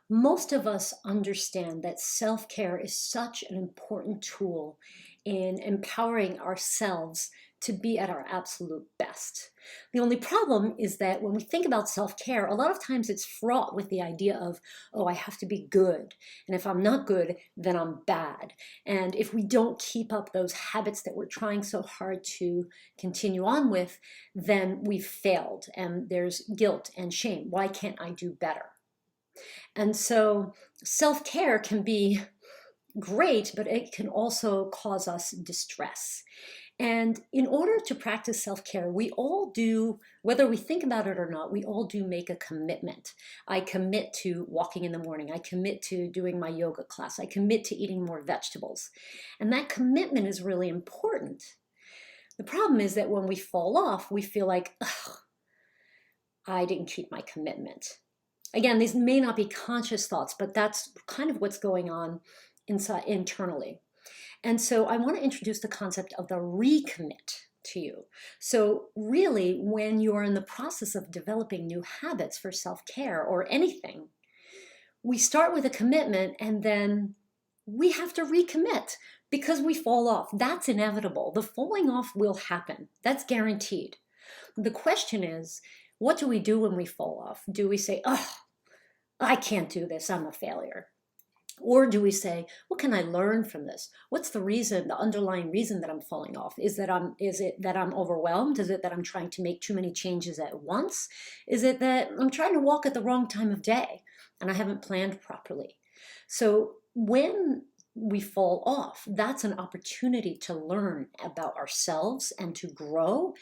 Most of us understand that self-care is such an important tool in empowering ourselves to be at our absolute best. The only problem is that when we think about self-care, a lot of times it's fraught with the idea of, oh, I have to be good. And if I'm not good, then I'm bad. And if we don't keep up those habits that we're trying so hard to continue on with, then we've failed. And there's guilt and shame. Why can't I do better? And so self-care can be great, but it can also cause us distress. And in order to practice self-care, we all do, whether we think about it or not, we all do make a commitment. I commit to walking in the morning. I commit to doing my yoga class. I commit to eating more vegetables. And that commitment is really important. The problem is that when we fall off, we feel like, ugh, I didn't keep my commitment. Again, these may not be conscious thoughts, but that's kind of what's going on inside internally. And so I want to introduce the concept of the recommit to you. So really, when you're in the process of developing new habits for self-care or anything, we start with a commitment and then we have to recommit because we fall off. That's inevitable. The falling off will happen. That's guaranteed. The question is, what do we do when we fall off? Do we say, oh, I can't do this, I'm a failure? Or do we say, what can I learn from this? What's the reason, the underlying reason that I'm falling off? Is it that I'm overwhelmed? Is it that I'm trying to make too many changes at once? Is it that I'm trying to walk at the wrong time of day and I haven't planned properly? So when we fall off, that's an opportunity to learn about ourselves and to grow.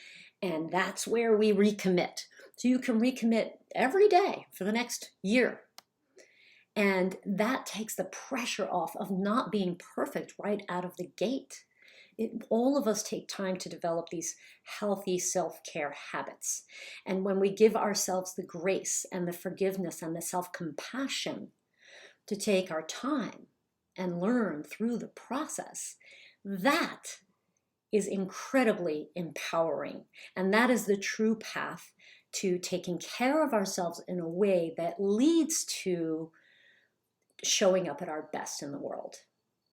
And that's where we recommit. So you can recommit every day for the next year. And that takes the pressure off of not being perfect right out of the gate. All of us take time to develop these healthy self-care habits. And when we give ourselves the grace and the forgiveness and the self-compassion to take our time and learn through the process, that is incredibly empowering. And that is the true path to taking care of ourselves in a way that leads to showing up at our best in the world.